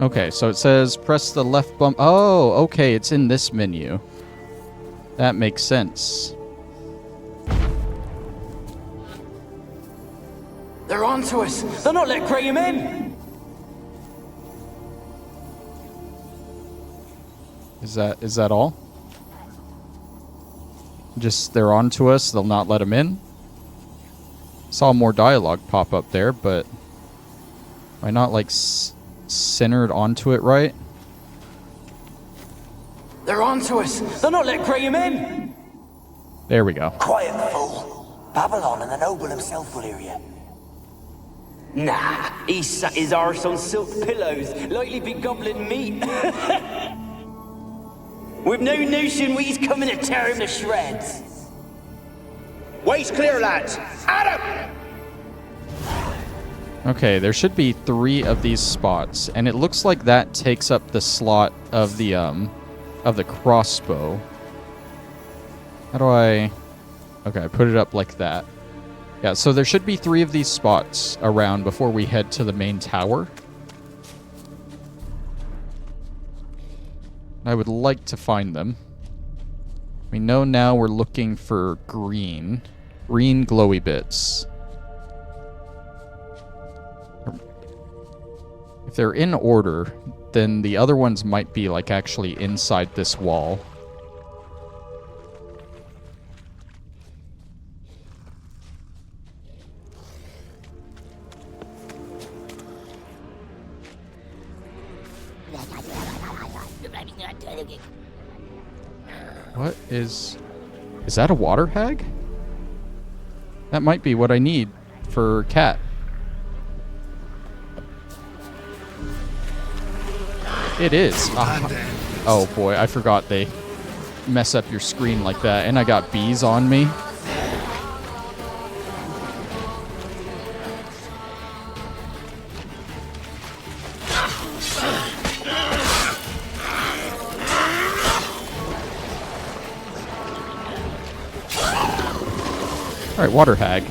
Okay, so it says press the left bump. Oh, okay, it's in this menu. That makes sense. They're onto us. They're not letting Graham in. Is that all? Just they're onto us, they'll not let him in? Saw more dialogue pop up there, but am I not like centered onto it right? They're onto us. They're not letting Graham in. There we go. Quiet, fool. Babylon and the noble himself will hear you. Nah, he sat his arse on silk pillows, likely be gobbling meat. We've no notion he's coming to tear him to shreds. Way's clear, lads. Adam! Okay, there should be 3 of these spots, and it looks like that takes up the slot of the crossbow. How do I... Okay, I put it up like that. Yeah, so there should be 3 of these spots around before we head to the main tower. I would like to find them. We know now we're looking for green. Green glowy bits. If they're in order, then the other ones might be like actually inside this wall. What is that a water hag? That might be what I need for cat. It is. Oh boy, I forgot they mess up your screen like that. And I got bees on me. Alright, water hag.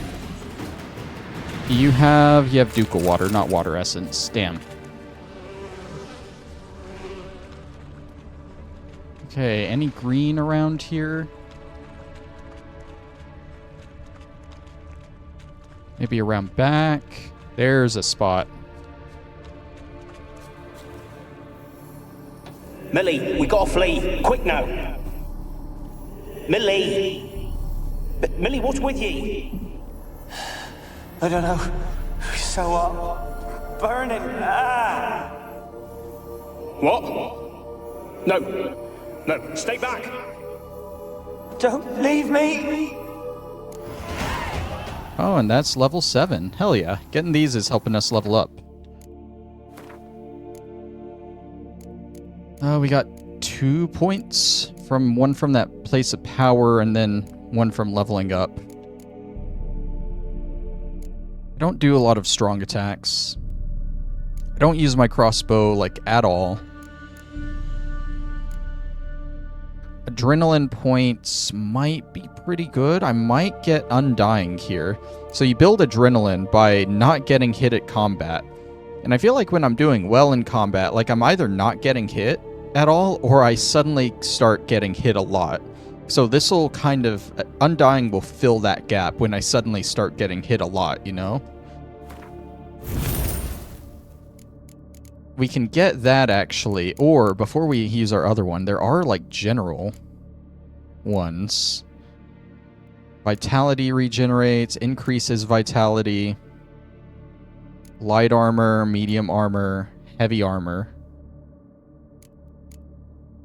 You have ducal water, not water essence. Damn. Okay, any green around here? Maybe around back. There's a spot. Millie, we gotta flee. Quick now. Millie! Millie, what's with ye? I don't know. So what? Burning. Ah! What? No, stay back. Don't leave me! Oh, and that's level 7. Hell yeah. Getting these is helping us level up. We got 2 points from one from that place of power and then one from leveling up. I don't do a lot of strong attacks. I don't use my crossbow like at all. Adrenaline points might be pretty good. I might get Undying here. So you build adrenaline by not getting hit at combat. And I feel like when I'm doing well in combat, like I'm either not getting hit at all or I suddenly start getting hit a lot. So this will kind of... Undying will fill that gap when I suddenly start getting hit a lot, you know? We can get that, actually. Or, before we use our other one, there are, like, general ones. Vitality regenerates, increases vitality. Light armor, medium armor, heavy armor.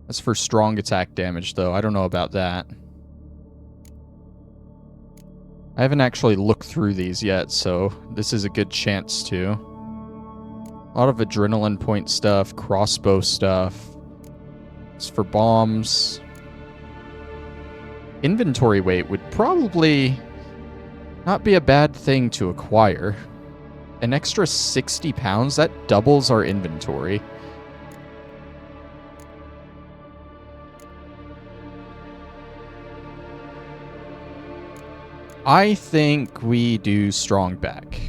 That's for strong attack damage, though. I don't know about that. I haven't actually looked through these yet, so this is a good chance to. A lot of adrenaline point stuff, crossbow stuff. It's for bombs. Inventory weight would probably not be a bad thing to acquire. An extra 60 pounds, that doubles our inventory. I think we do strong back.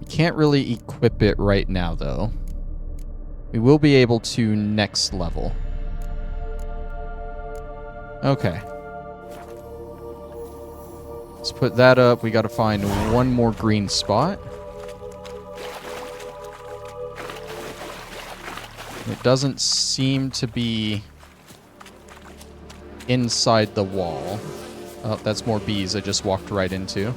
We Can't really equip it right now, though. We will be able to next level. Okay. Let's put that up. We gotta find one more green spot. It doesn't seem to be inside the wall. Oh, that's more bees I just walked right into.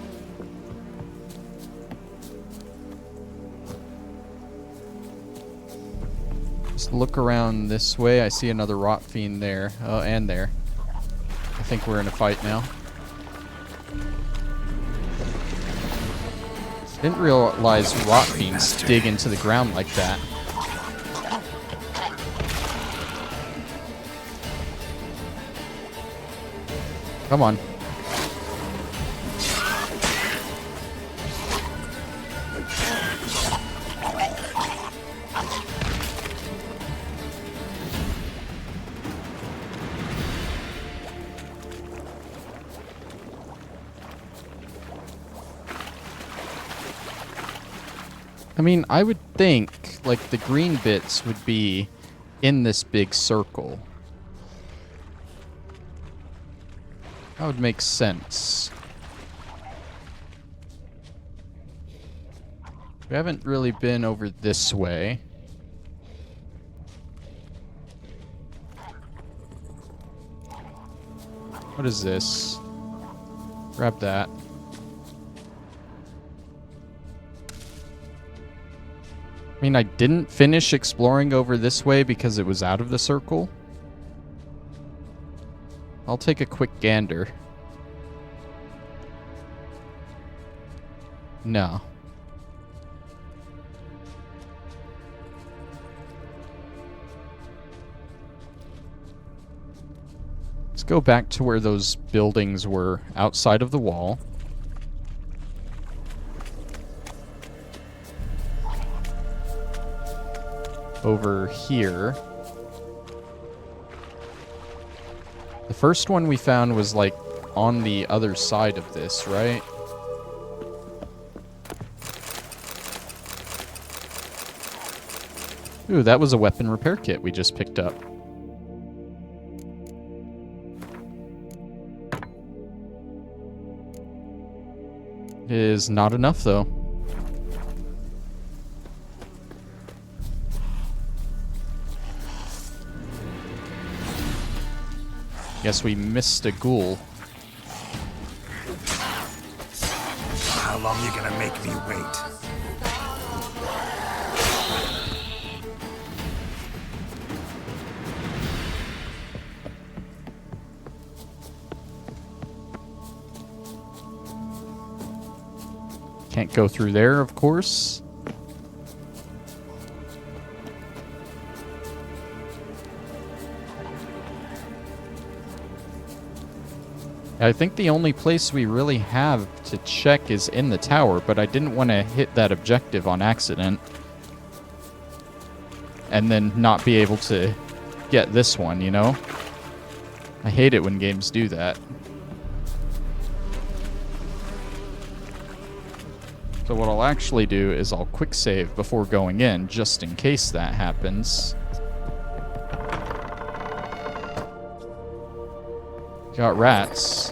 Just look around this way. I see another rot fiend there. Oh, and there. I think we're in a fight now. Didn't realize rot fiends dig into the ground like that. Come on. I mean, I would think, like, the green bits would be in this big circle. That would make sense. We haven't really been over this way. What is this? Grab that. I mean, I didn't finish exploring over this way because it was out of the circle. I'll take a quick gander. No. Let's go back to where those buildings were outside of the wall. Over here. The first one we found was like on the other side of this, right? Ooh, that was a weapon repair kit we just picked up. It is not enough though. Guess we missed a ghoul. How long you gonna make me wait? Can't go through there, of course. I think the only place we really have to check is in the tower, but I didn't want to hit that objective on accident. And then not be able to get this one, you know? I hate it when games do that. So what I'll actually do is I'll quick save before going in, just in case that happens. Got rats.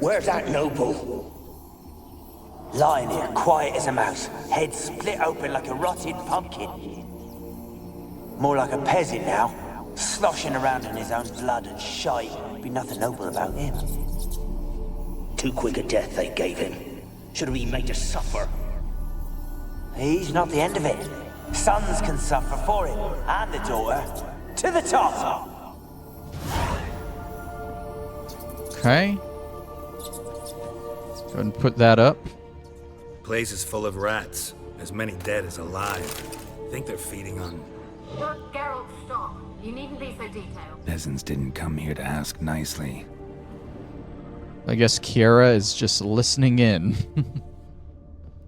Where's that noble? Lying here, quiet as a mouse, head split open like a rotted pumpkin. More like a peasant now, sloshing around in his own blood and shite. Be nothing noble about him. Too quick a death they gave him. Should have been made to suffer. He's not the end of it. Sons can suffer for him, and the daughter. To the top! Okay. Go ahead and put that up. Place is full of rats. As many dead as alive. Think they're feeding on... Geralt, stop. You needn't be so detailed. Peasants didn't come here to ask nicely. I guess Kiera is just listening in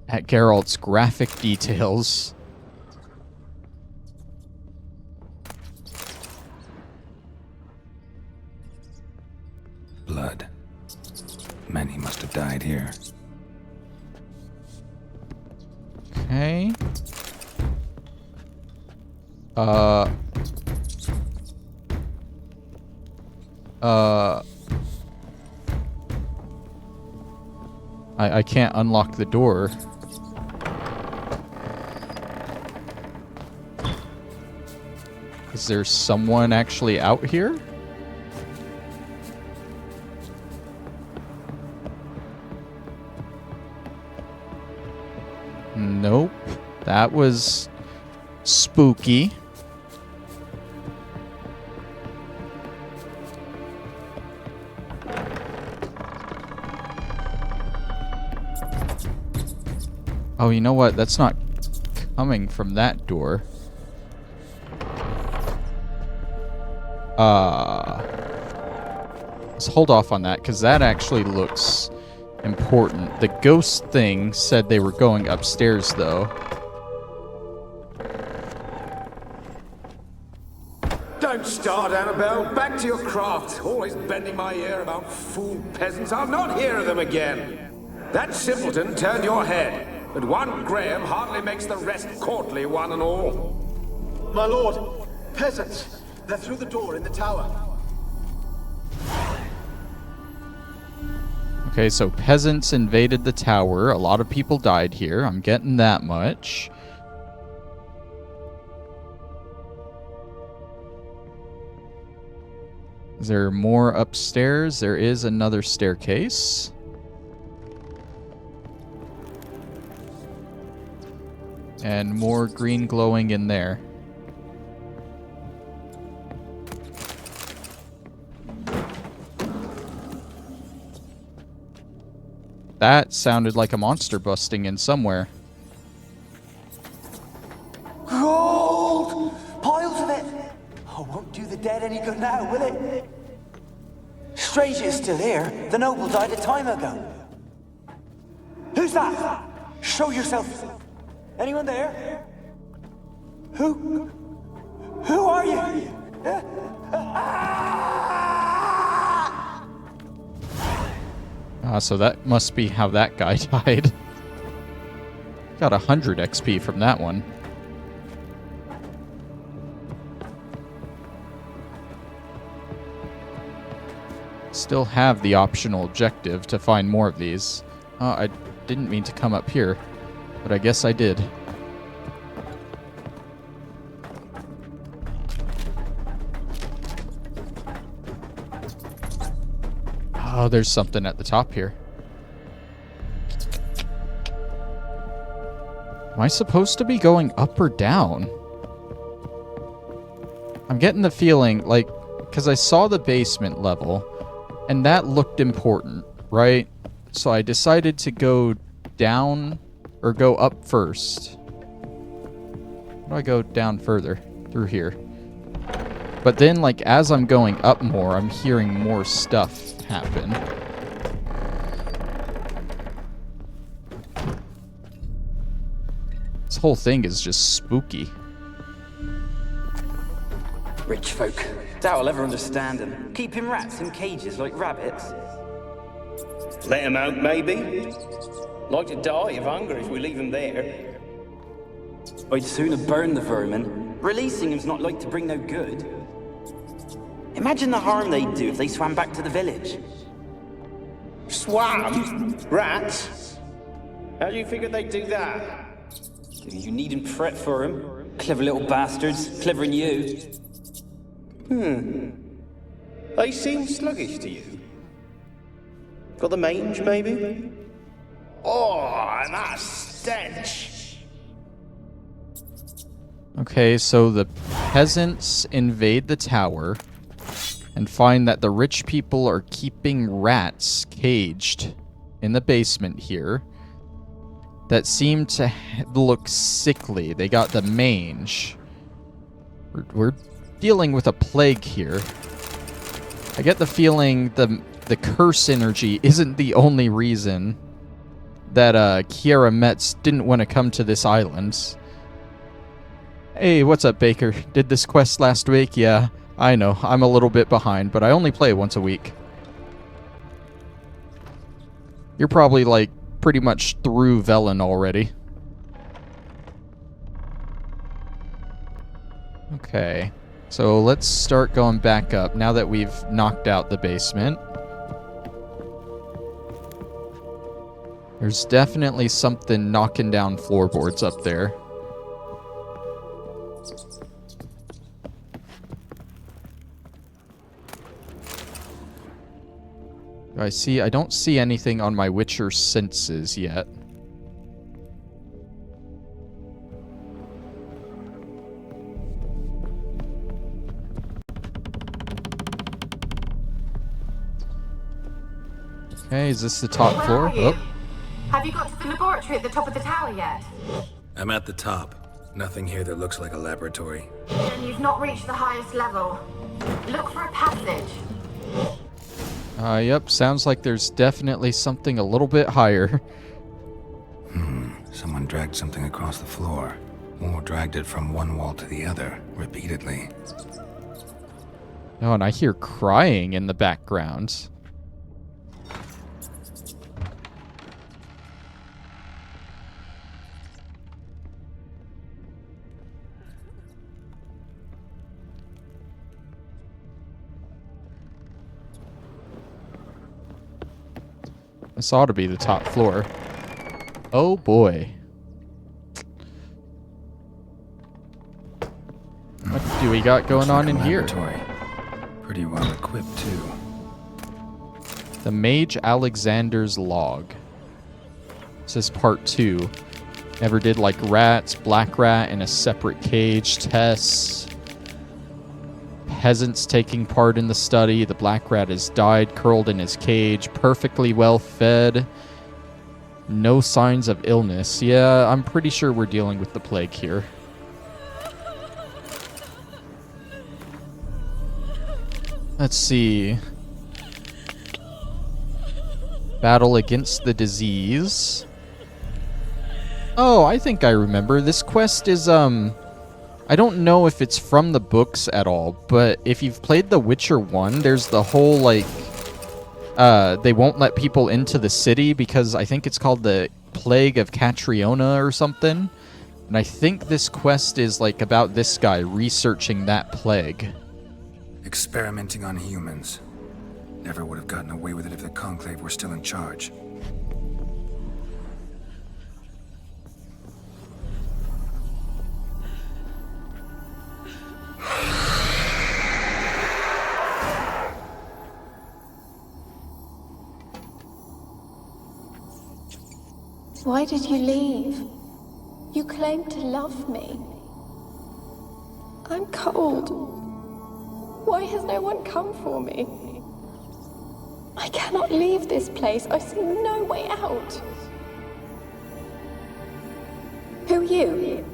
at Geralt's graphic details. blood. Many must have died here. Okay. I can't unlock the door. Is there someone actually out here? Nope. That was spooky. Oh, you know what? That's not coming from that door. Let's hold off on that, because that actually looks important. The ghost thing said they were going upstairs, though. Don't start, Annabelle. Back to your craft. Always bending my ear about fool peasants. I'll not hear of them again. That simpleton turned your head, but one Graham hardly makes the rest courtly, one and all. My lord, peasants. They're through the door in the tower. Okay, so peasants invaded the tower. A lot of people died here. I'm getting that much. Is there more upstairs? There is another staircase. And more green glowing in there. That sounded like a monster busting in somewhere. Gold! Piles of it! Oh, won't do the dead any good now, will it? Strange it's still here. The noble died a time ago. Who's that? Show yourself. Anyone there? Who are you? So that must be how that guy died. Got 100 XP from that one. Still have the optional objective to find more of these. I didn't mean to come up here, but I guess I did. Oh, there's something at the top here. Am I supposed to be going up or down? I'm getting the feeling, like, because I saw the basement level, and that looked important, right? So I decided to go down, or go up first. How do I go down further? Through here. But then, like, as I'm going up more, I'm hearing more stuff happen. This whole thing is just spooky. Rich folk. Doubt I'll ever understand them. Keeping rats in cages like rabbits. Let him out, maybe? Like to die of hunger if we leave him there. I'd sooner burn the vermin. Releasing him's not like to bring no good. Imagine the harm they'd do if they swam back to the village. Swam? Rats? How do you figure they'd do that? You needn't fret for him. Clever little bastards. Clever than you. They seem sluggish to you. Got the mange, maybe? Oh, and that stench! Okay, so the peasants invade the tower and find that the rich people are keeping rats caged in the basement here that seem to look sickly. They got the mange. We're dealing with a plague here. I get the feeling the curse energy isn't the only reason that Kiera Metz didn't want to come to this island. Hey, what's up, Baker? Did this quest last week? Yeah, I know. I'm a little bit behind, but I only play once a week. You're probably, like, pretty much through Velen already. Okay. So let's start going back up now that we've knocked out the basement. There's definitely something knocking down floorboards up there. I don't see anything on my Witcher senses yet. Okay, is this the top floor? Where are you? Have you got to the laboratory at the top of the tower yet? I'm at the top. Nothing here that looks like a laboratory. Then you've not reached the highest level. Look for a passage. Yep, sounds like there's definitely something a little bit higher. Someone dragged something across the floor. Or dragged it from one wall to the other, repeatedly. Oh, and I hear crying in the background. This ought to be the top floor. Oh boy. What do we got going on in here? Pretty well equipped too. The Mage Alexander's Log. This is part 2. Never did like rats, black rat in a separate cage, tests. Peasants taking part in the study. The black rat has died, curled in his cage, perfectly well fed. No signs of illness. Yeah, I'm pretty sure we're dealing with the plague here. Let's see. Battle against the disease. Oh, I think I remember. This quest is, I don't know if it's from the books at all, but if you've played The Witcher 1, there's the whole, like, they won't let people into the city because I think it's called the Plague of Catriona or something. And I think this quest is, like, about this guy researching that plague. Experimenting on humans. Never would have gotten away with it if the Conclave were still in charge. Why did you leave? You claimed to love me. I'm cold. Why has no one come for me? I cannot leave this place. I see no way out. Who are you?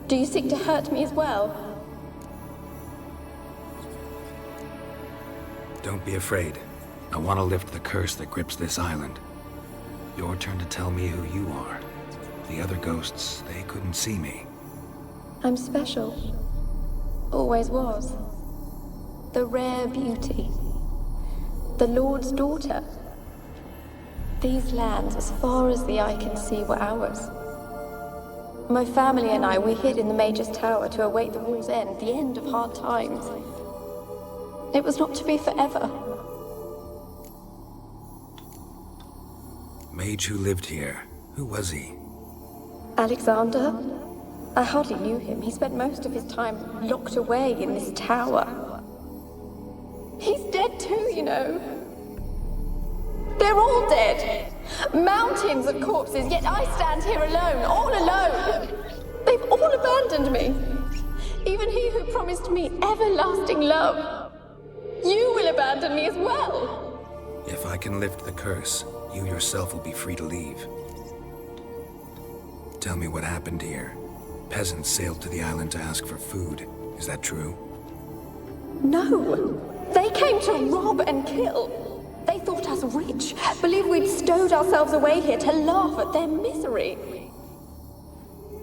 Do you seek to hurt me as well? Don't be afraid. I want to lift the curse that grips this island. Your turn to tell me who you are. The other ghosts, they couldn't see me. I'm special. Always was. The rare beauty. The Lord's daughter. These lands, as far as the eye can see, were ours. My family and I, we hid in the Mage's Tower to await the war's end, the end of hard times. It was not to be forever. Mage who lived here. Who was he? Alexander? I hardly knew him. He spent most of his time locked away in this tower. He's dead too, you know. They're all dead. Mountains of corpses, yet I stand here alone, all alone. They've all abandoned me. Even he who promised me everlasting love. You will abandon me as well. If I can lift the curse, you yourself will be free to leave. Tell me what happened here. Peasants sailed to the island to ask for food. Is that true? No. They came to rob and kill. They thought us rich, believed we'd stowed ourselves away here to laugh at their misery.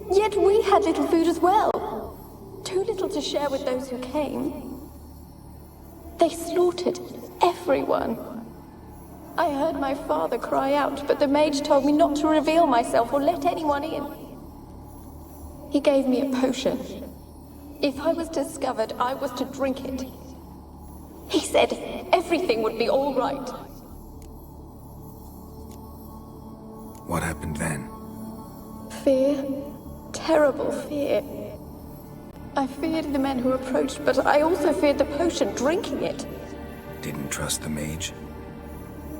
Yet we had little food as well. Too little to share with those who came. They slaughtered everyone. I heard my father cry out, but the mage told me not to reveal myself or let anyone in. He gave me a potion. If I was discovered, I was to drink it. He said everything would be all right. What happened then? Fear. Terrible fear. I feared the men who approached, but I also feared the potion, drinking it. Didn't trust the mage?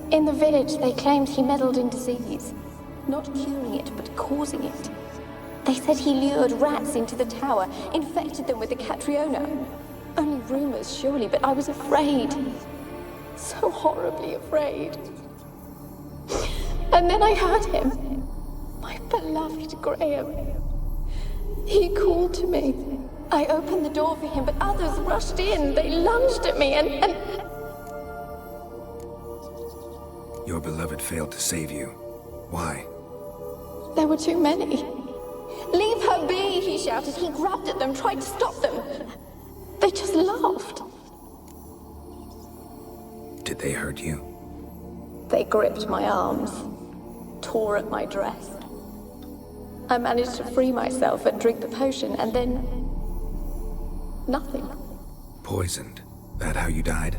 In the village, they claimed he meddled in disease. Not curing it, but causing it. They said he lured rats into the tower, infected them with the Catriona. Only rumors, surely, but I was afraid. So horribly afraid. And then I heard him. My beloved Graham. He called to me. I opened the door for him, but others rushed in. They lunged at me and... Your beloved failed to save you. Why? There were too many. Leave her be, he shouted. He grabbed at them, tried to stop them. They just laughed. Did they hurt you? They gripped my arms, tore at my dress. I managed to free myself and drink the potion, and then... nothing. Poisoned? That how you died?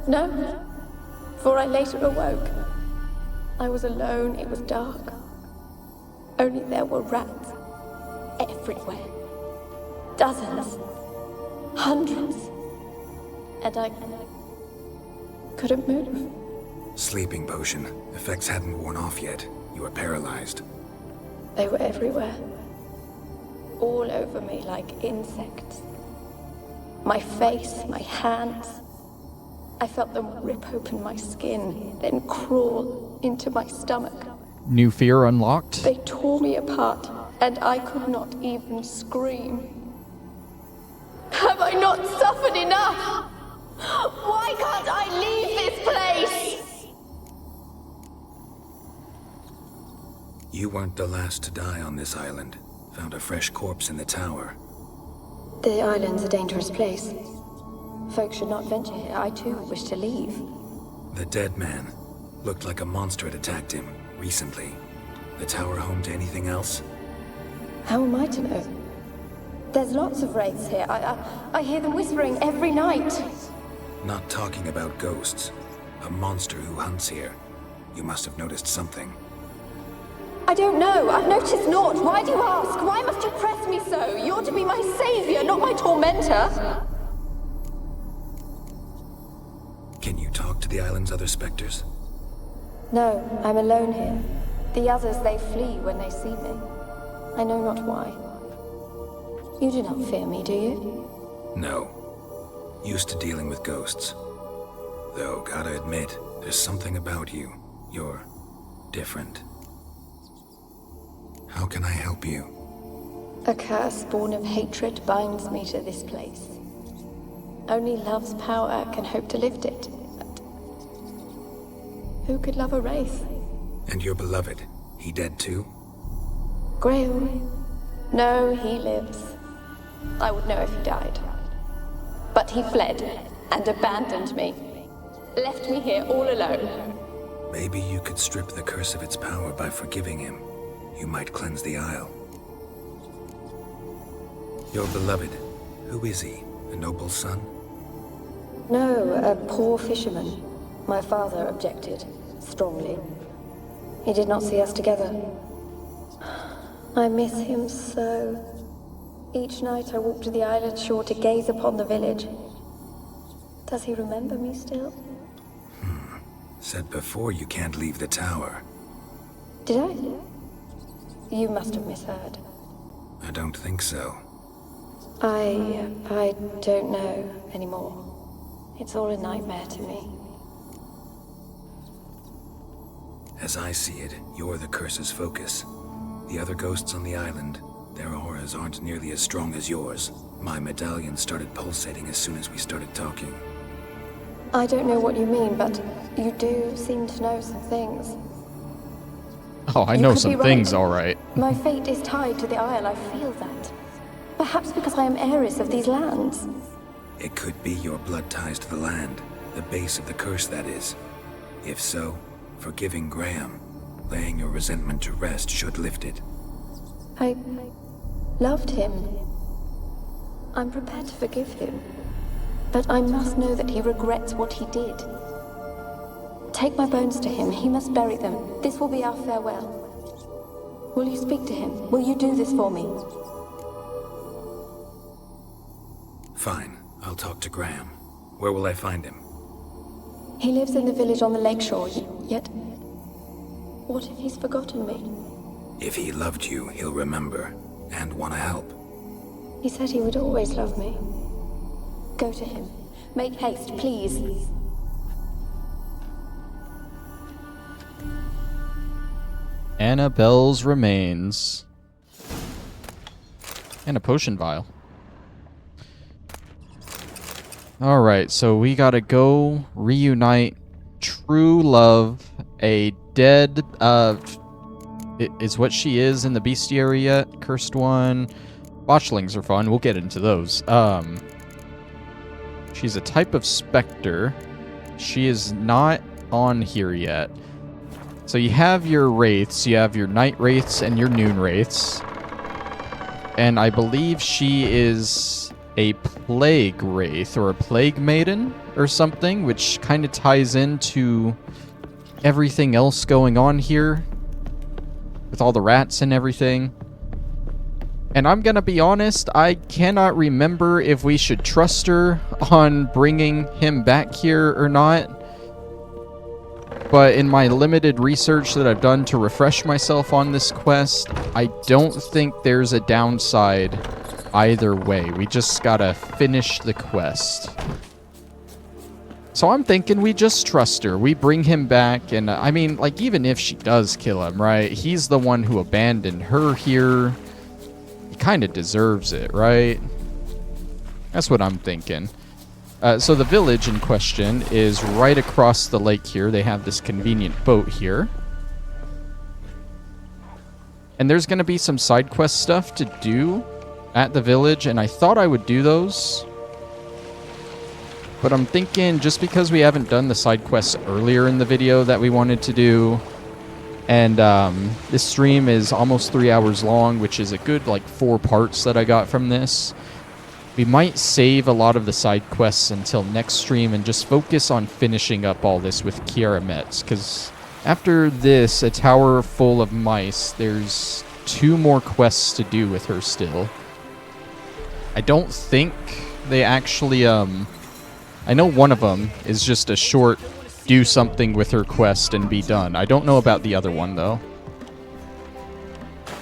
No, for I later awoke. I was alone, it was dark. Only there were rats. Everywhere. Dozens. Hundreds. And I couldn't move. Sleeping potion. Effects hadn't worn off yet. You were paralyzed. They were everywhere. All over me like insects. My face, my hands. I felt them rip open my skin, then crawl into my stomach. New fear unlocked? They tore me apart, and I could not even scream. Have I not suffered enough? Why can't I leave this place? You weren't the last to die on this island. Found a fresh corpse in the tower. The island's a dangerous place. Folks should not venture here. I too wish to leave. The dead man. Looked like a monster had attacked him, recently. The tower home to anything else? How am I to know? There's lots of wraiths here. I hear them whispering every night. Not talking about ghosts. A monster who hunts here. You must have noticed something. I don't know. I've noticed naught. Why do you ask? Why must you press me so? You're to be my savior, not my tormentor. Can you talk to the island's other specters? No, I'm alone here. The others, they flee when they see me. I know not why. You do not fear me, do you? No. Used to dealing with ghosts. Though, gotta admit, there's something about you. You're different. How can I help you? A curse born of hatred binds me to this place. Only love's power can hope to lift it. But who could love a wraith? And your beloved, he dead too? Graham? No, he lives. I would know if he died. But he fled and abandoned me. Left me here all alone. Maybe you could strip the curse of its power by forgiving him. You might cleanse the isle. Your beloved, who is he? A noble son? No, a poor fisherman. My father objected, strongly. He did not see us together. I miss him so. Each night I walk to the island shore to gaze upon the village. Does he remember me still? Said before you can't leave the tower. Did I? You must have misheard. I don't think so. I don't know anymore. It's all a nightmare to me. As I see it, you're the curse's focus. The other ghosts on the island, their auras aren't nearly as strong as yours. My medallion started pulsating as soon as we started talking. I don't know what you mean, but you do seem to know some things. Oh, I know some things, all right. My fate is tied to the Isle, I feel that. Perhaps because I am heiress of these lands. It could be your blood ties to the land, the base of the curse, that is. If so, forgiving Graham, laying your resentment to rest should lift it. I loved him. I'm prepared to forgive him. But I must know that he regrets what he did. Take my bones to him. He must bury them. This will be our farewell. Will you speak to him? Will you do this for me? Fine. I'll talk to Graham. Where will I find him? He lives in the village on the lakeshore, yet... What if he's forgotten me? If he loved you, he'll remember, and want to help. He said he would always love me. Go to him. Make haste, please. Annabelle's remains. And a potion vial. Alright, so we gotta go reunite true love, a dead, is what she is in the bestiary yet? Cursed one. Botchlings are fun, we'll get into those. She's a type of specter. She is not on here yet. So you have your wraiths, you have your night wraiths and your noon wraiths. And I believe she is a plague wraith or a plague maiden or something, which kind of ties into everything else going on here with all the rats and everything. And I'm gonna be honest, I cannot remember if we should trust her on bringing him back here or not. But in my limited research that I've done to refresh myself on this quest, I don't think there's a downside either way. We just gotta finish the quest. So I'm thinking we just trust her. We bring him back, and I mean, like, even if she does kill him, right? He's the one who abandoned her here. He kind of deserves it, right? That's what I'm thinking. So the village in question is right across the lake here. They have this convenient boat here. And there's going to be some side quest stuff to do at the village, and I thought I would do those. But I'm thinking, just because we haven't done the side quests earlier in the video that we wanted to do, and this stream is almost 3 hours long, which is a good, like, 4 parts that I got from this. We might save a lot of the side quests until next stream and just focus on finishing up all this with Kiera Metz, because after this, a tower full of mice, there's 2 more quests to do with her still. I don't think they actually, I know one of them is just a short do something with her quest and be done. I don't know about the other one, though.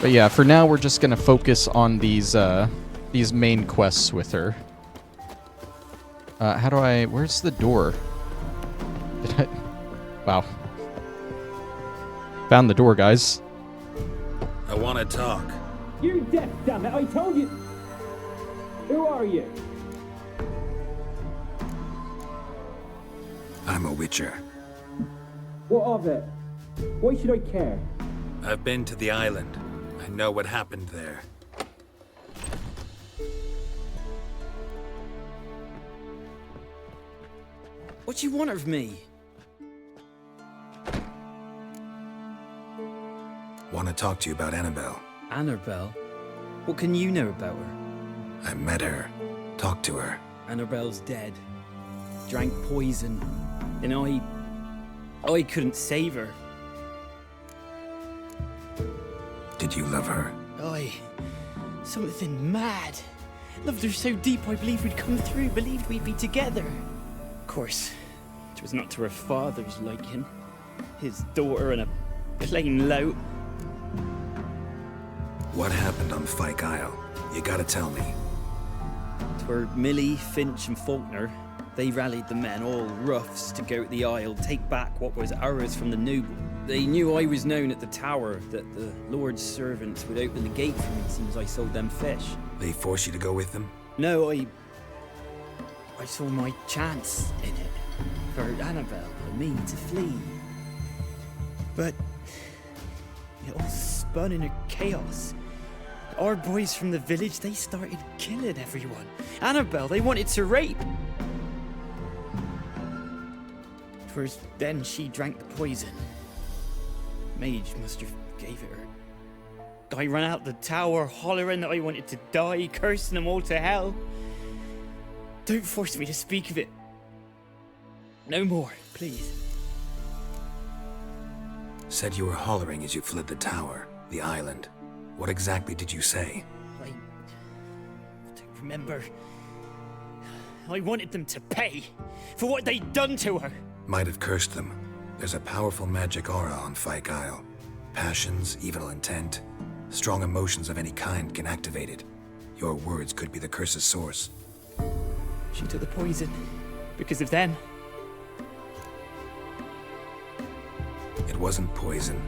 But yeah, for now, we're just going to focus on these main quests with her. How do I... Where's the door? Did I... Wow. Found the door, guys. I want to talk. You're deaf, damn it! I told you! Who are you? I'm a witcher. What of it? Why should I care? I've been to the island. I know what happened there. What do you want of me? Want to talk to you about Annabelle. Annabelle? What can you know about her? I met her. Talked to her. Annabelle's dead. Drank poison. And I couldn't save her. Did you love her? Something mad. Loved her so deep I believed we'd come through, believed we'd be together. Of course, it was not to her father's liking. His daughter and a plain lout. What happened on Fyke Isle? You gotta tell me. Twere Millie, Finch and Faulkner. They rallied the men, all roughs, to go to the Isle, take back what was ours from the noble. They knew I was known at the tower, that the Lord's servants would open the gate for me as soon as I sold them fish. They forced you to go with them? No, I saw my chance in it. For Annabelle and me to flee. But it all spun in a chaos. Our boys from the village, they started killing everyone. Annabelle, they wanted to rape. 'Twas then she drank the poison. Mage must have gave it her. I ran out the tower hollering that I wanted to die, cursing them all to hell. Don't force me to speak of it. No more, please. Said you were hollering as you fled the tower, the island. What exactly did you say? I don't remember. I wanted them to pay for what they'd done to her. Might have cursed them. There's a powerful magic aura on Fyke Isle. Passions, evil intent, strong emotions of any kind can activate it. Your words could be the curse's source. She took the poison because of them. It wasn't poison.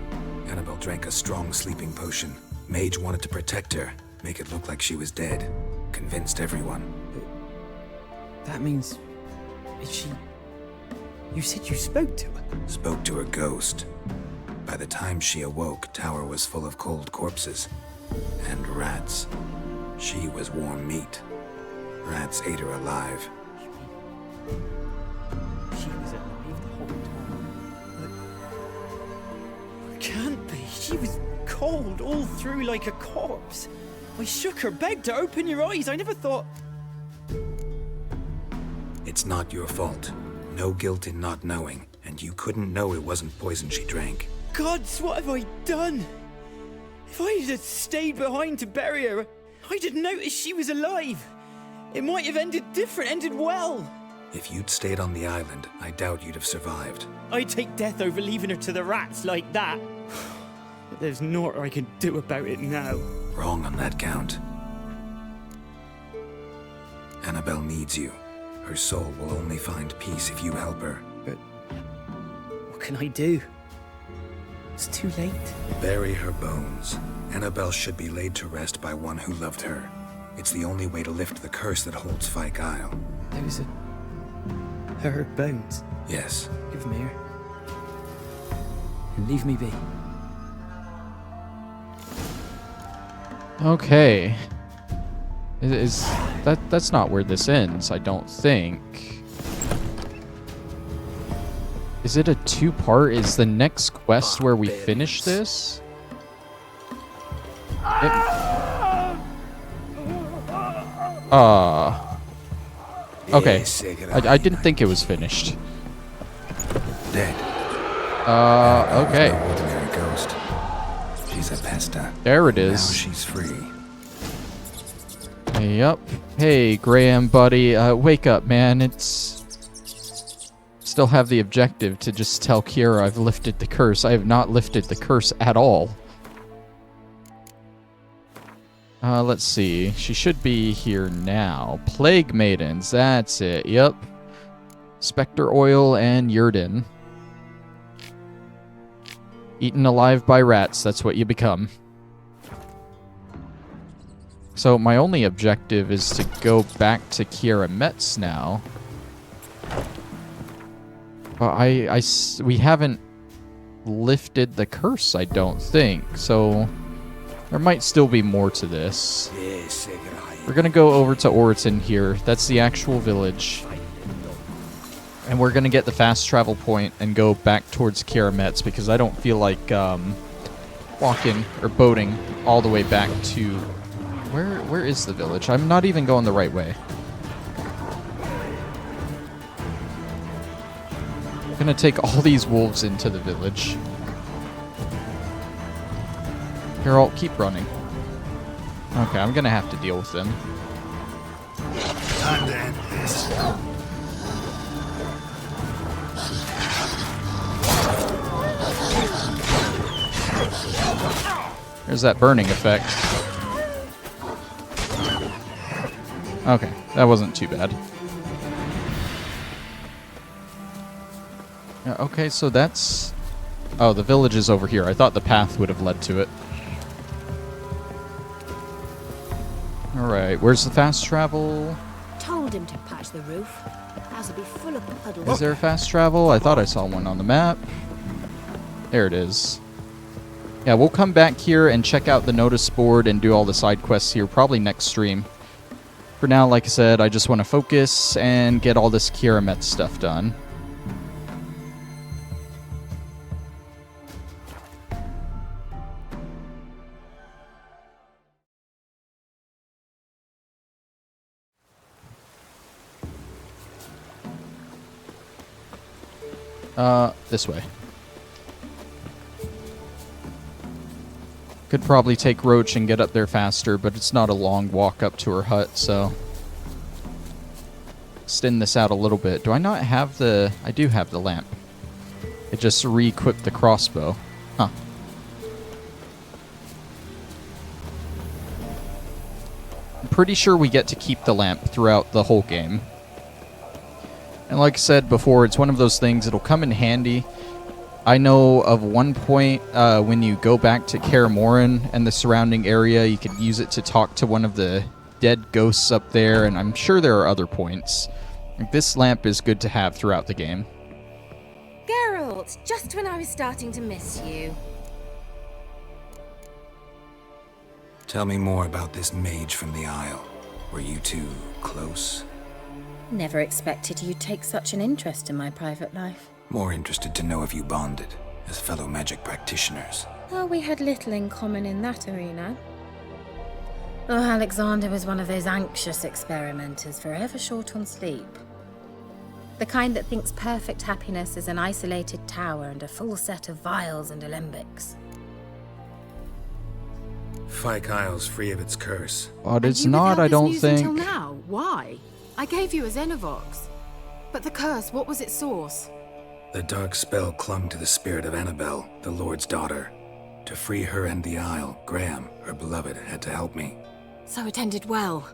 Annabelle drank a strong sleeping potion. Mage wanted to protect her, make it look like she was dead. Convinced everyone. That means... is she... You said you spoke to her? Spoke to her ghost. By the time she awoke, Tower was full of cold corpses. And rats. She was warm meat. Rats ate her alive. She was alive the whole time. But... can't be. She was cold all through like a corpse. I shook her, begged her, open your eyes. I never thought... It's not your fault. No guilt in not knowing, and you couldn't know it wasn't poison she drank. Gods, what have I done? If I had stayed behind to bury her, I'd have noticed she was alive. It might have ended different, ended well. If you'd stayed on the island, I doubt you'd have survived. I'd take death over leaving her to the rats like that. But there's naught I can do about it now. Wrong on that count. Annabelle needs you. Her soul will only find peace if you help her. But what can I do? It's too late. Bury her bones. Annabelle should be laid to rest by one who loved her. It's the only way to lift the curse that holds Fyke Isle. Those are... her bones? Yes. Give them here. And leave me be. Okay. That's not where this ends, I don't think. Is it a two-part? Is the next quest where we finish this? Okay. I didn't think it was finished. Dead. Okay. Ordinary ghost. She's a pesta. There it is. Now she's free. Yep. Hey, Graham, buddy. Wake up, man. Still have the objective to just tell Kiera I've lifted the curse. I have not lifted the curse at all. Let's see. She should be here now. Plague Maidens. That's it. Yep. Spectre Oil and Yurden. Eaten alive by rats. That's what you become. So my only objective is to go back to Kiera Metz now. But we haven't lifted the curse, I don't think. So there might still be more to this. We're going to go over to Oriton here. That's the actual village. And we're going to get the fast travel point and go back towards Kiera Metz because I don't feel like walking or boating all the way back to... Where is the village? I'm not even going the right way. I'm gonna take all these wolves into the village. Here, I'll keep running. Okay, I'm gonna have to deal with them. Time to end this. There's that burning effect. Okay, that wasn't too bad. Okay, so that's... Oh, the village is over here. I thought the path would have led to it. Alright, where's the fast travel? Told him to patch the roof. House will be full of puddles. Is there fast travel? I thought I saw one on the map. There it is. Yeah, we'll come back here and check out the notice board and do all the side quests here, probably next stream. For now, like I said, I just want to focus and get all this Kiera Metz stuff done. This way. Could probably take Roach and get up there faster, but it's not a long walk up to her hut, so... Extend this out a little bit. Do I not have the... I do have the lamp. It just re-equipped the crossbow. Huh. I'm pretty sure we get to keep the lamp throughout the whole game. And like I said before, it's one of those things, it'll come in handy. I know of one point when you go back to Kaer Morhen and the surrounding area, you could use it to talk to one of the dead ghosts up there, and I'm sure there are other points. Like, this lamp is good to have throughout the game. Geralt, just when I was starting to miss you. Tell me more about this mage from the Isle. Were you two close? Never expected you'd take such an interest in my private life. More interested to know if you bonded as fellow magic practitioners. Oh, we had little in common in that arena. Oh, Alexander was one of those anxious experimenters, forever short on sleep. The kind that thinks perfect happiness is an isolated tower and a full set of vials and alembics. Fyke Isle's free of its curse. But it's not, I don't think. Until now. Why? I gave you a Xenovox. But the curse, what was its source? The dark spell clung to the spirit of Annabelle, the Lord's daughter. To free her and the Isle, Graham, her beloved, had to help me. So it ended well.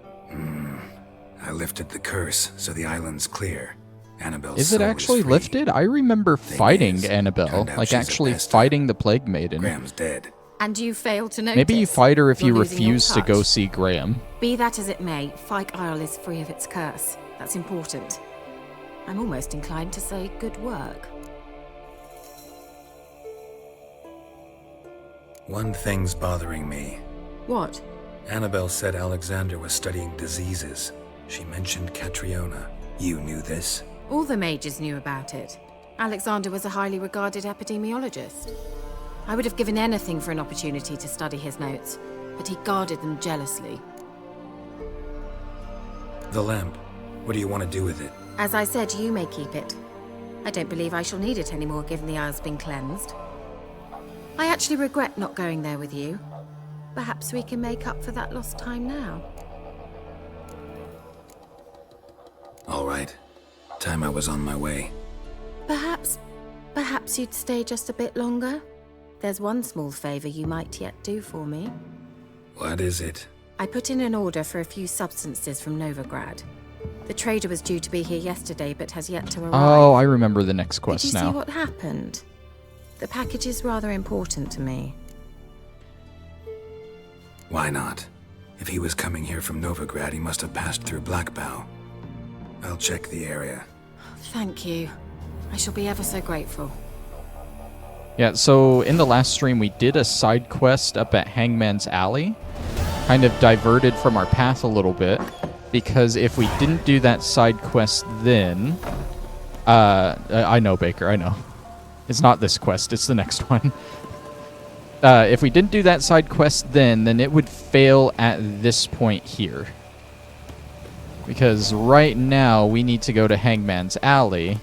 I lifted the curse, so the island's clear. Annabelle's Is it soul actually free. lifted? I remember fighting is, Annabelle, turned out like she's a actually bastard. fighting the Plague Maiden. Graham's dead. And you failed to notice. Maybe you fight her if you You're losing your refuse to go touch. see Graham. Be that as it may, Fyke Isle is free of its curse. That's important. I'm almost inclined to say good work. One thing's bothering me. What? Annabelle said Alexander was studying diseases. She mentioned Catriona. You knew this? All the mages knew about it. Alexander was a highly regarded epidemiologist. I would have given anything for an opportunity to study his notes, but he guarded them jealously. The lamp. What do you want to do with it? As I said, you may keep it. I don't believe I shall need it anymore, given the Isle's been cleansed. I actually regret not going there with you. Perhaps we can make up for that lost time now. All right. Time I was on my way. Perhaps you'd stay just a bit longer? There's one small favor you might yet do for me. What is it? I put in an order for a few substances from Novigrad. The trader was due to be here yesterday, but has yet to arrive. Oh, I remember the next quest Did you now. see what happened? The package is rather important to me. Why not? If he was coming here from Novigrad, he must have passed through Blackbow. I'll check the area. Thank you. I shall be ever so grateful. Yeah, so in the last stream, we did a side quest up at Hangman's Alley. Kind of diverted from our path a little bit, because if we didn't do that side quest then... I know, Baker, I know. It's not this quest, it's the next one. If we didn't do that side quest then it would fail at this point here. Because right now, we need to go to Hangman's Alley,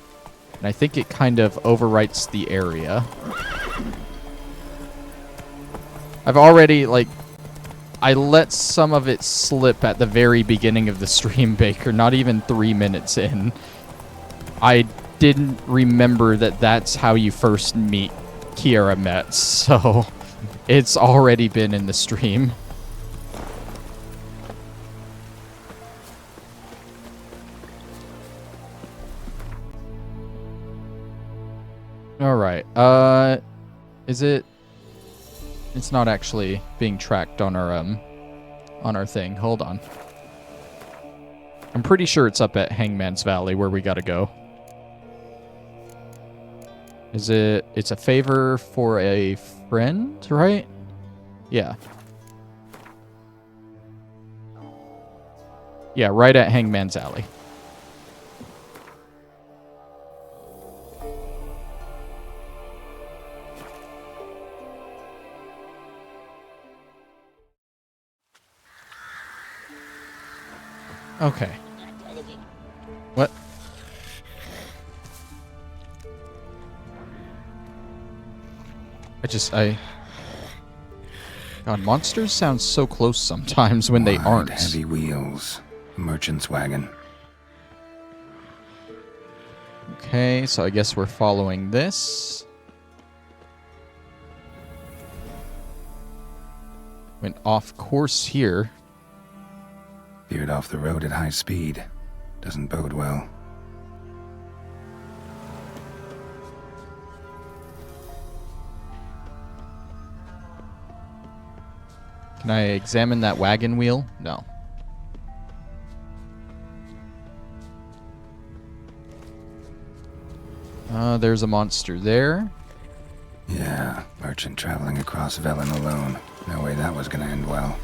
and I think it kind of overwrites the area. I've already, I let some of it slip at the very beginning of the stream, Baker, not even 3 minutes in. I didn't remember that that's how you first meet Kiera Metz, so it's already been in the stream. Alright, is it... It's not actually being tracked on our thing. Hold on. I'm pretty sure it's up at Hangman's Valley where we gotta go. Is it... It's a favor for a friend, right? Yeah. Yeah, right at Hangman's Alley. Okay. What? God, monsters sound so close sometimes when they aren't. Heavy wheels. Merchant's wagon. Okay, so I guess we're following this. Went off course here. Veered off the road at high speed. Doesn't bode well. Can I examine that wagon wheel? No. There's a monster there. Yeah, merchant traveling across Velen alone. No way that was gonna end well.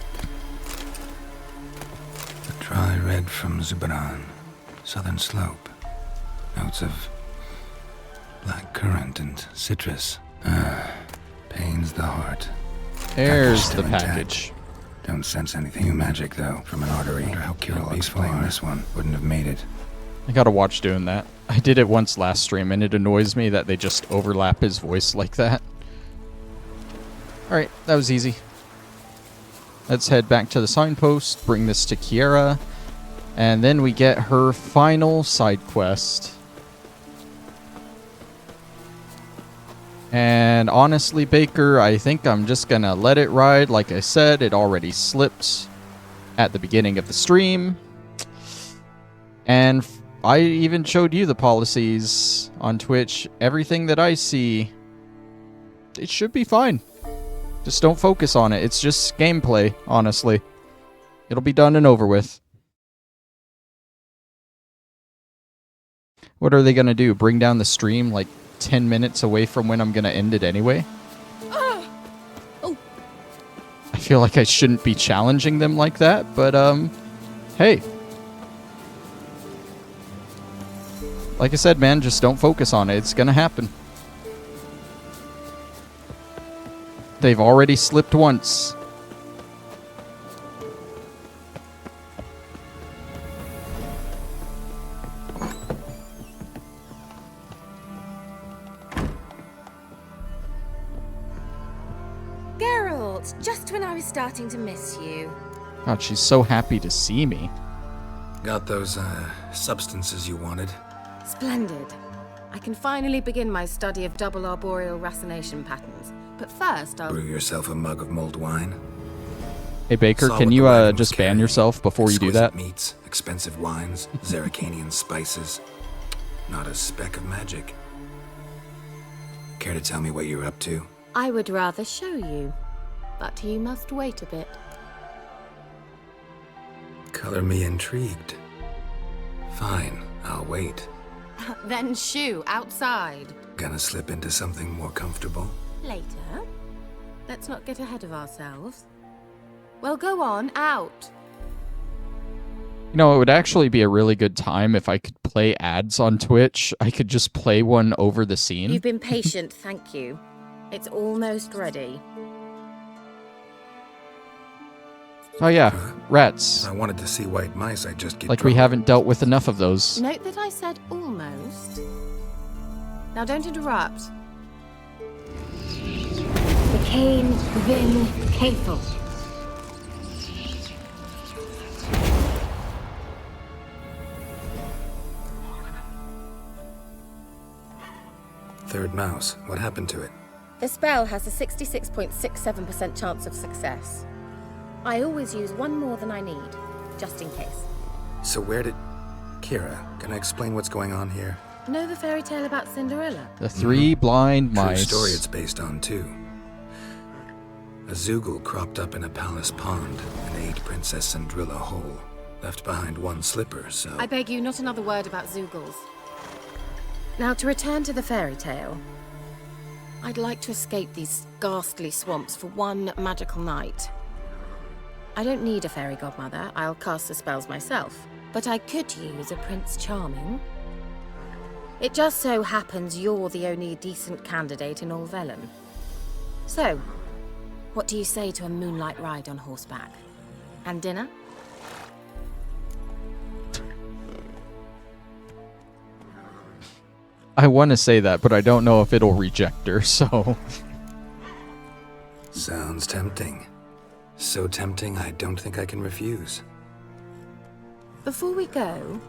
A dry red from Zubaran. Southern slope. Notes of black currant and citrus. Pains the heart. There's the package. Don't sense anything new magic, though, from an artery. Wonder how Kiera Metz playing this one wouldn't have made it. I gotta watch doing that. I did it once last stream, and it annoys me that they just overlap his voice like that. Alright, that was easy. Let's head back to the signpost, bring this to Kiera, and then we get her final side quest. And honestly, Baker, I think I'm just gonna let it ride. Like I said, it already slipped at the beginning of the stream. And I even showed you the policies on Twitch. Everything that I see, it should be fine. Just don't focus on it. It's just gameplay, honestly. It'll be done and over with. What are they gonna do? Bring down the stream like 10 minutes away from when I'm gonna end it anyway? I feel like I shouldn't be challenging them like that, but hey. Like I said, man, just don't focus on it. It's gonna happen. They've already slipped once. Geralt, just when I was starting to miss you. God, she's so happy to see me. Got those, substances you wanted? Splendid. I can finally begin my study of double arboreal racination patterns. But first, I'll... Brew yourself a mug of mulled wine. Hey, Baker, Saw can what you the wagon just was ban carrying. yourself before you do that? Exquisite meats, expensive wines, Zerrikanian spices. Not a speck of magic. Care to tell me what you're up to? I would rather show you, but you must wait a bit. Color me intrigued. Fine, I'll wait. Then shoo, outside. Gonna slip into something more comfortable? Later. Let's not get ahead of ourselves. Well, go on, out. You know, it would actually be a really good time if I could play ads on Twitch. I could just play one over the scene. You've been patient, thank you. It's almost ready. Oh yeah, rats. If I wanted to see white mice, I'd just get Like we haven't dealt with enough of those. Note that I said almost. Now don't interrupt. The Cain Vin Cathel. Third mouse. What happened to it? The spell has a 66.67% chance of success. I always use one more than I need, just in case. So where did... Kiera, can I explain what's going on here? Know the fairy tale about Cinderella? The three blind mice. True story it's based on, too. A Zoogle cropped up in a palace pond and ate Princess Cinderella whole. Left behind one slipper, so... I beg you, not another word about Zoogles. Now, to return to the fairy tale. I'd like to escape these ghastly swamps for one magical night. I don't need a fairy godmother, I'll cast the spells myself. But I could use a Prince Charming. It just so happens you're the only decent candidate in all Velen. So, what do you say to a moonlight ride on horseback? And dinner? I want to say that, but I don't know if it'll reject her, so... Sounds tempting. So tempting, I don't think I can refuse. Before we go,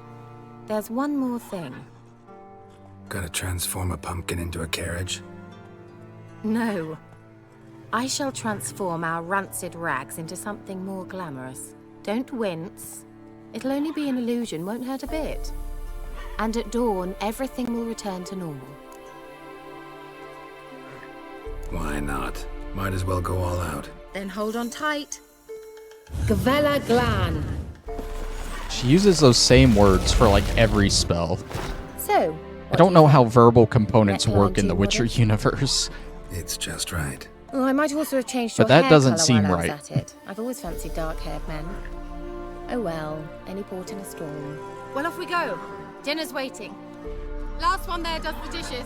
there's one more thing. Gotta transform a pumpkin into a carriage? No. I shall transform our rancid rags into something more glamorous. Don't wince. It'll only be an illusion, won't hurt a bit. And at dawn, everything will return to normal. Why not? Might as well go all out. Then hold on tight. Gavella Glan. She uses those same words for like every spell. So, I don't know how verbal components work in the Witcher universe. It's just right. Oh, I might also have changed But your that hair doesn't colour seem while I was right. at it. I've always fancied dark-haired men. Oh well, any port in a storm. Well, off we go. Dinner's waiting. Last one there does the dishes.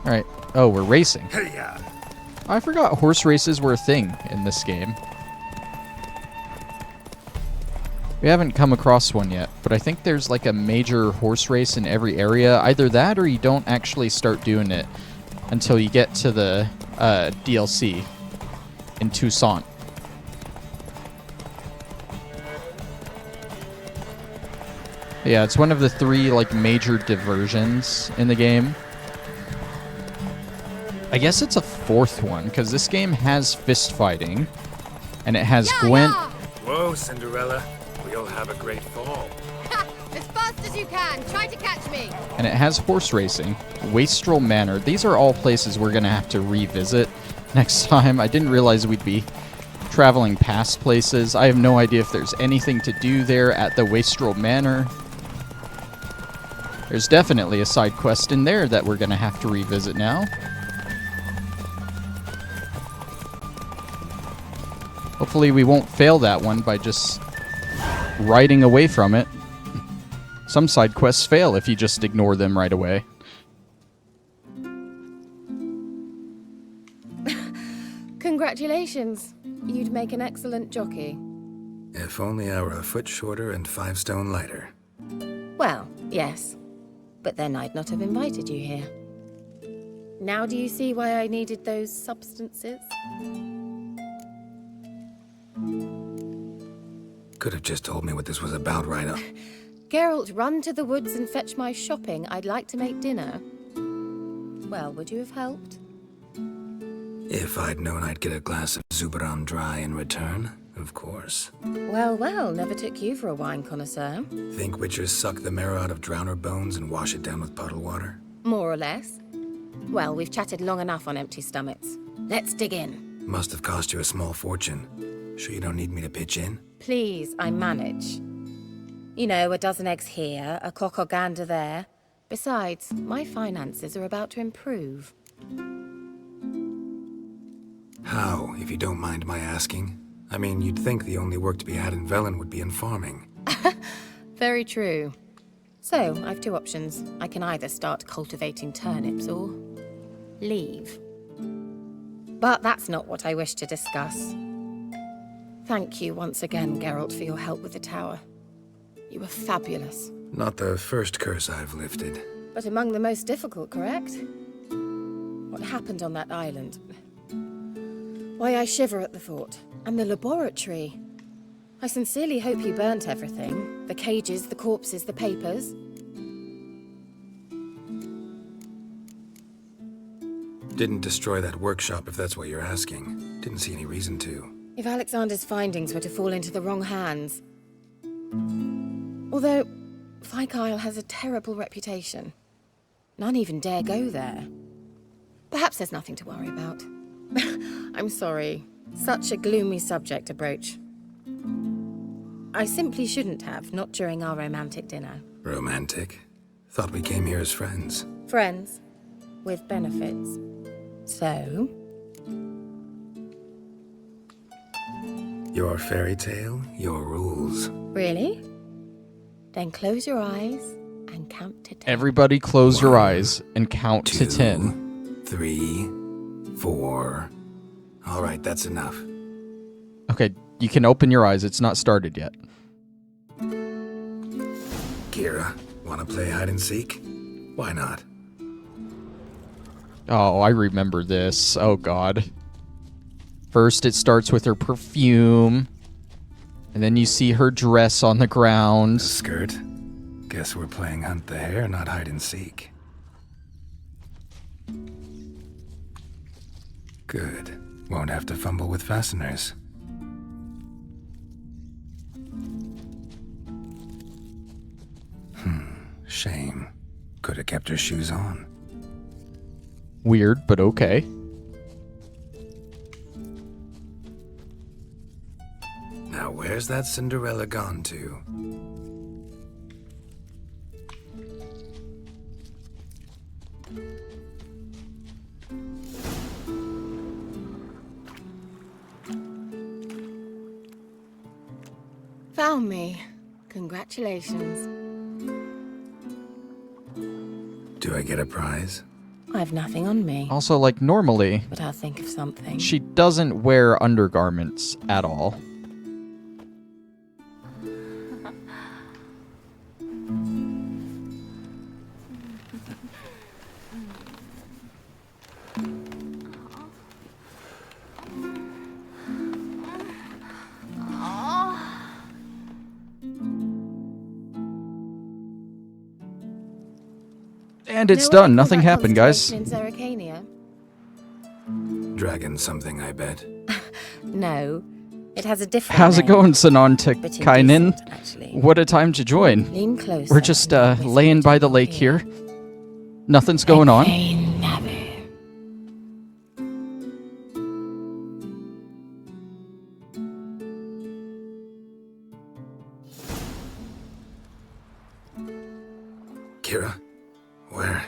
Alright. Oh, we're racing. Hey-ya! I forgot horse races were a thing in this game. We haven't come across one yet, but I think there's like a major horse race in every area. Either that or you don't actually start doing it until you get to the DLC in Toussaint. Yeah, it's one of the 3 like major diversions in the game. I guess it's a 4th one, because this game has fist fighting, and it has Gwent. Whoa, Cinderella. We'll have a great fall. As fast as you can. Try to catch me. And it has horse racing, Wastrel Manor. These are all places we're going to have to revisit next time. I didn't realize we'd be traveling past places. I have no idea if there's anything to do there at the Wastrel Manor. There's definitely a side quest in there that we're going to have to revisit now. Hopefully we won't fail that one by just riding away from it. Some side quests fail if you just ignore them right away. Congratulations. You'd make an excellent jockey. If only I were a foot shorter and 5 stone lighter. Well, yes. But then I'd not have invited you here. Now do you see why I needed those substances? Could have just told me what this was about right up. Geralt, run to the woods and fetch my shopping. I'd like to make dinner. Well, would you have helped? If I'd known I'd get a glass of Zubaran dry in return, of course. Well, well, never took you for a wine connoisseur. Think witchers suck the marrow out of drowner bones and wash it down with puddle water? More or less. Well, we've chatted long enough on empty stomachs. Let's dig in. Must have cost you a small fortune. Sure you don't need me to pitch in? Please, I manage. You know, a dozen eggs here, a cock or gander there. Besides, my finances are about to improve. How, if you don't mind my asking? I mean, you'd think the only work to be had in Velen would be in farming. Very true. So, I've 2 options. I can either start cultivating turnips or leave. But that's not what I wish to discuss. Thank you once again, Geralt, for your help with the tower. You were fabulous. Not the first curse I've lifted. But among the most difficult, correct? What happened on that island? Why, I shiver at the thought. And the laboratory. I sincerely hope you burnt everything. The cages, the corpses, the papers. Didn't destroy that workshop, if that's what you're asking. Didn't see any reason to. If Alexander's findings were to fall into the wrong hands. Although, Fikyle has a terrible reputation. None even dare go there. Perhaps there's nothing to worry about. I'm sorry. Such a gloomy subject to broach. I simply shouldn't have, not during our romantic dinner. Romantic? Thought we came here as friends. Friends. With benefits. So? Your fairy tale, your rules. Really? Then close your eyes and count to 10. Everybody close your eyes and count to 10. 3, 4. All right, that's enough. Okay, you can open your eyes. It's not started yet. Kiera, wanna play hide and seek? Why not? Oh, I remember this. Oh, God. First, it starts with her perfume. And then you see her dress on the ground. Skirt? Guess we're playing hunt the hare, not hide and seek. Good. Won't have to fumble with fasteners. Shame. Could have kept her shoes on. Weird, but okay. Now where's that Cinderella gone to? Found me. Congratulations. Do I get a prize? I've nothing on me. Also, like, normally, But I'll think of something. she doesn't wear undergarments at all. And it's done. Nothing happened, guys. In Zerrikania? Dragon something, I bet. No. It has a different How's it name. going, Sanon to But Kainin? indecent, actually. What a time to join. Lean closer. We're just laying by the lake here. Nothing's going on. Kiera? Where?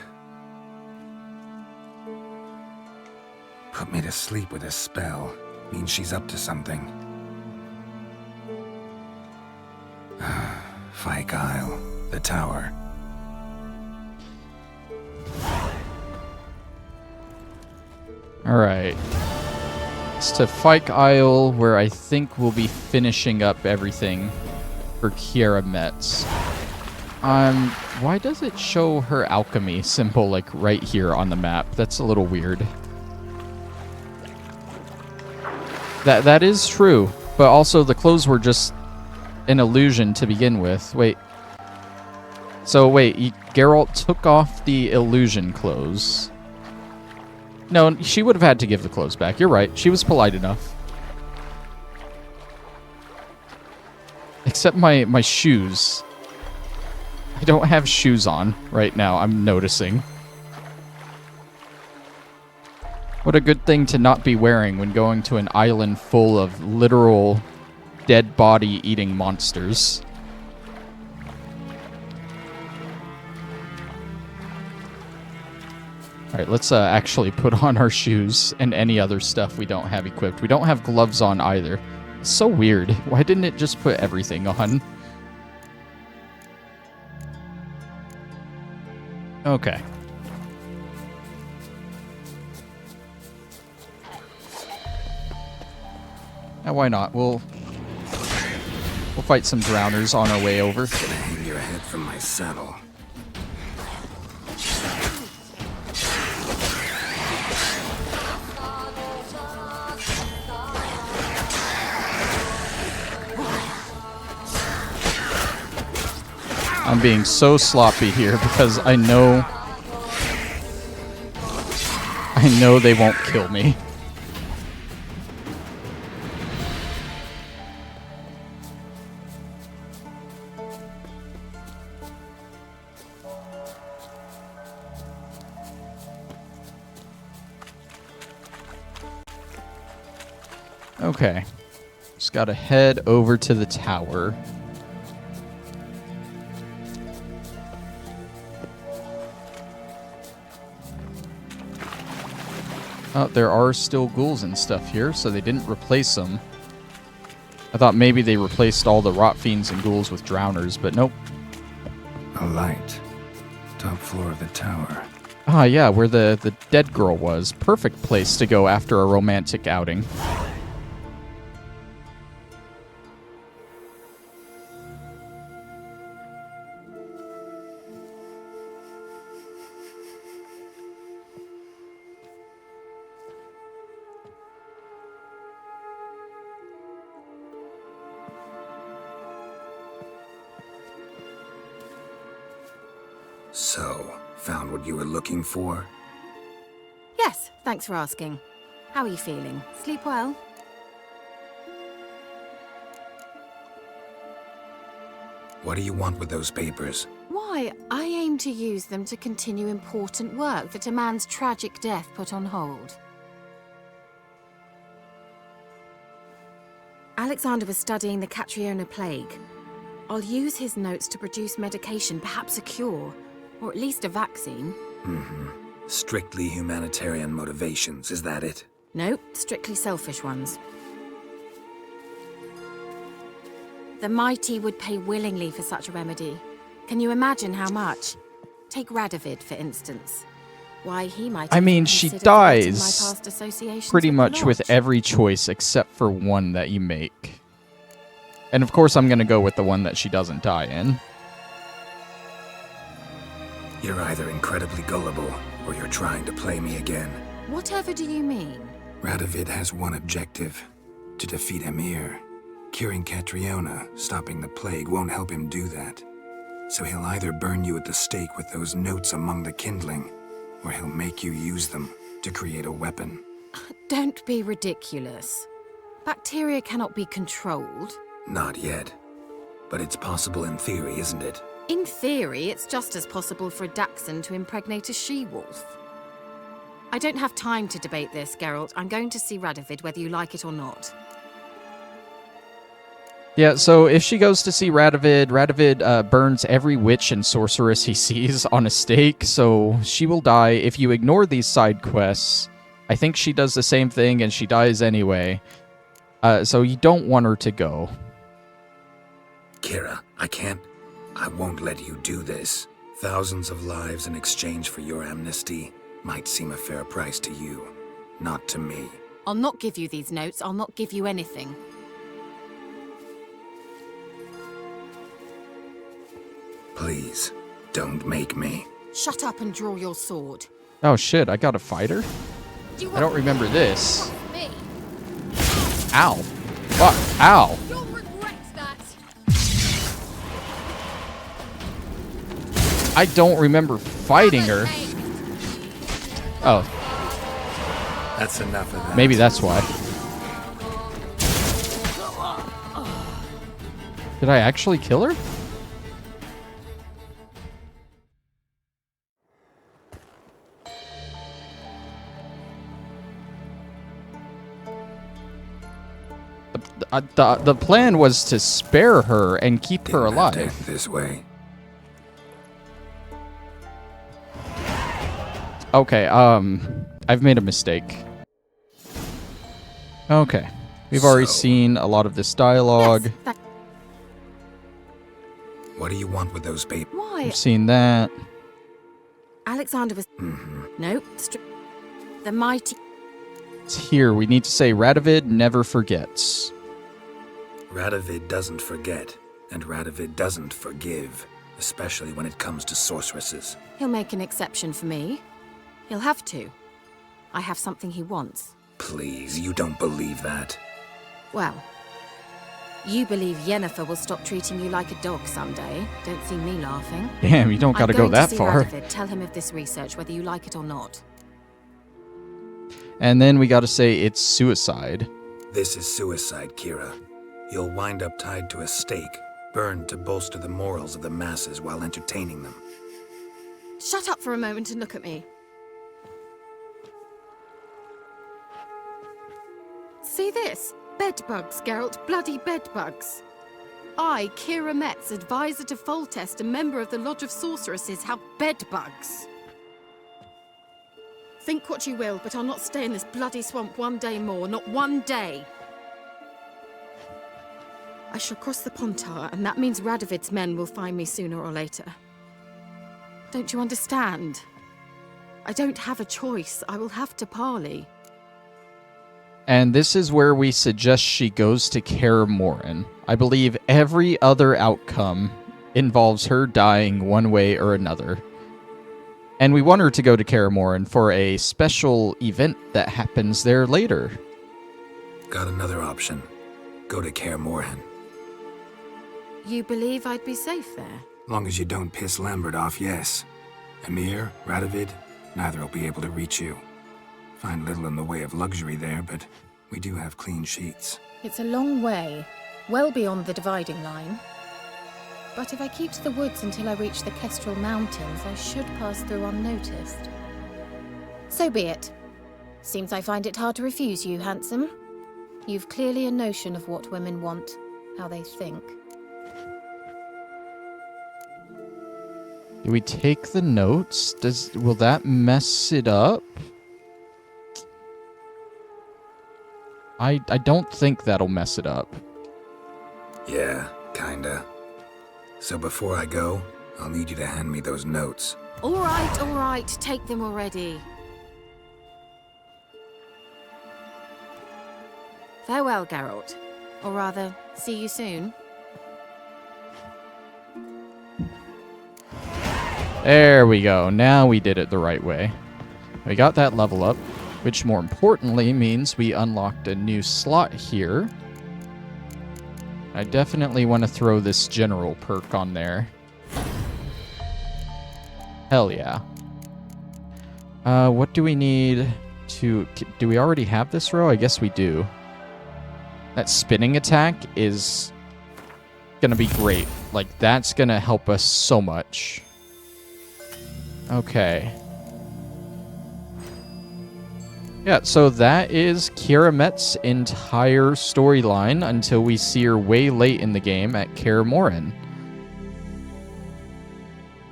Put me to sleep with a spell. Means she's up to something. Fyke Isle. The tower. Alright. It's to Fyke Isle, where I think we'll be finishing up everything for Kiera Metz. Why does it show her alchemy symbol, like, right here on the map? That's a little weird. That is true, but also the clothes were just an illusion to begin with. Wait. So, wait, Geralt took off the illusion clothes. No, she would have had to give the clothes back. You're right. She was polite enough. Except my shoes. I don't have shoes on right now, I'm noticing. What a good thing to not be wearing when going to an island full of literal dead body eating monsters. Alright, let's actually put on our shoes and any other stuff we don't have equipped. We don't have gloves on either. It's so weird. Why didn't it just put everything on? Okay. Now, why not? We'll fight some drowners on our way over. Hang your head from my saddle. I'm being so sloppy here because I know they won't kill me. Okay. Just gotta head over to the tower. Oh, there are still ghouls and stuff here, so they didn't replace them. I thought maybe they replaced all the rot fiends and ghouls with drowners, but nope. A light. Top floor of the tower. Ah, yeah, where the dead girl was. Perfect place to go after a romantic outing. So, found what you were looking for? Yes, thanks for asking. How are you feeling? Sleep well? What do you want with those papers? Why, I aim to use them to continue important work that a man's tragic death put on hold. Alexander was studying the Catriona plague. I'll use his notes to produce medication, perhaps a cure, or at least a vaccine. Strictly humanitarian motivations, is that it? No, strictly selfish ones. The mighty would pay willingly for such a remedy. Can you imagine how much? Take Radovid, for instance. Why, he might... I mean, she dies pretty much with every choice except for one that you make. And of course I'm going to go with the one that she doesn't die in. You're either incredibly gullible, or you're trying to play me again. Whatever do you mean? Radovid has one objective: to defeat Emir. Curing Catriona, stopping the plague, won't help him do that. So he'll either burn you at the stake with those notes among the kindling, or he'll make you use them to create a weapon. Don't be ridiculous. Bacteria cannot be controlled. Not yet. But it's possible in theory, isn't it? In theory, it's just as possible for a Dachshund to impregnate a she-wolf. I don't have time to debate this, Geralt. I'm going to see Radovid whether you like it or not. Yeah, so if she goes to see Radovid burns every witch and sorceress he sees on a stake, so she will die. If you ignore these side quests, I think she does the same thing and she dies anyway. So you don't want her to go. Kiera, I won't let you do this. Thousands of lives in exchange for your amnesty might seem a fair price to you, not to me. I'll not give you these notes. I'll not give you anything. Please, don't make me. Shut up and draw your sword. Oh shit, I got a fighter? I don't remember this. Ow. Fuck. Ow. You'll regret that. I don't remember fighting her. Oh. That's enough of that. Maybe that's why. Did I actually kill her? The plan was to spare her and keep her alive. This way. Okay, I've made a mistake. Okay. We've already seen a lot of this dialogue. Yes, what do you want with those papers? Why? We've seen that. Alexander was... No. The mighty... It's here. We need to say Radovid never forgets. Radovid doesn't forget, and Radovid doesn't forgive, especially when it comes to sorceresses. He'll make an exception for me. He'll have to. I have something he wants. Please, you don't believe that. Well, you believe Yennefer will stop treating you like a dog someday. Don't see me laughing. Damn, you don't gotta go that far. Radovid. Tell him of this research, whether you like it or not. And then we gotta say it's suicide. This is suicide, Kiera. You'll wind up tied to a stake, burned to bolster the morals of the masses while entertaining them. Shut up for a moment and look at me. See this? Bedbugs, Geralt. Bloody bedbugs. I, Kiera Metz, advisor to Foltest, a member of the Lodge of Sorceresses, have bedbugs. Think what you will, but I'll not stay in this bloody swamp one day more. Not one day. I shall cross the Pontar, and that means Radovid's men will find me sooner or later. Don't you understand? I don't have a choice. I will have to parley. And this is where we suggest she goes to Kaer Morhen. I believe every other outcome involves her dying one way or another. And we want her to go to Kaer Morhen for a special event that happens there later. Got another option. Go to Kaer Morhen. You believe I'd be safe there? Long as you don't piss Lambert off, yes. Emir, Radovid, neither will be able to reach you. Find little in the way of luxury there, but we do have clean sheets. It's a long way, well beyond the dividing line. But if I keep to the woods until I reach the Kestrel Mountains, I should pass through unnoticed. So be it. Seems I find it hard to refuse you, handsome. You've clearly a notion of what women want, how they think. Do we take the notes? Will that mess it up? I don't think that'll mess it up. Yeah, kinda. So before I go, I'll need you to hand me those notes. All right, take them already. Farewell, Geralt. Or rather, see you soon. There we go. Now we did it the right way. We got that level up, which more importantly means we unlocked a new slot here. I definitely want to throw this general perk on there. Hell yeah. What do we need to... Do we already have this row? I guess we do. That spinning attack is gonna be great. Like, that's gonna help us so much. Okay. Yeah, so that is Kiera Metz's entire storyline until we see her way late in the game at Kaer Morhen.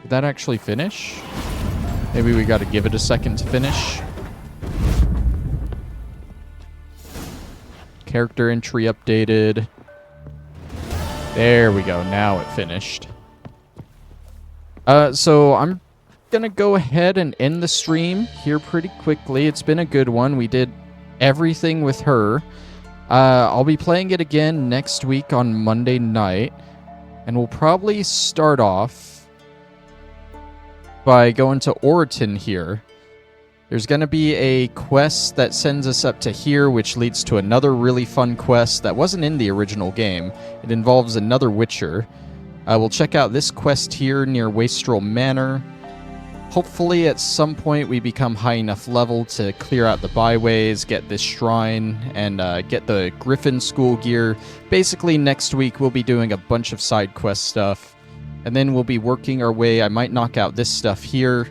Did that actually finish? Maybe we gotta give it a second to finish. Character entry updated. There we go, now it finished. So I'm gonna go ahead and end the stream here pretty quickly. It's been a good one. We did everything with her. I'll be playing it again next week on Monday night, and we'll probably start off by going to Oriton here. There's gonna be a quest that sends us up to here, which leads to another really fun quest that wasn't in the original game. It involves another Witcher. We'll check out this quest here near Wastrel Manor. Hopefully at some point we become high enough level to clear out the byways, get this shrine, and get the Griffin school gear. Basically next week we'll be doing a bunch of side quest stuff, and then we'll be working our way. I might knock out this stuff here.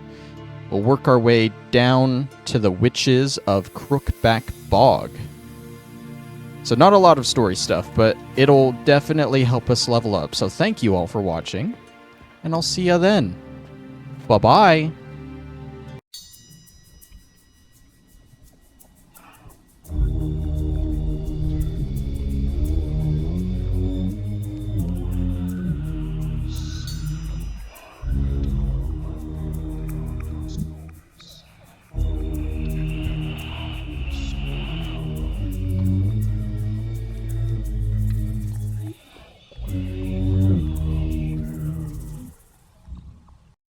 We'll work our way down to the Witches of Crookback Bog. So not a lot of story stuff, but it'll definitely help us level up. So thank you all for watching, and I'll see ya then. Bye-bye.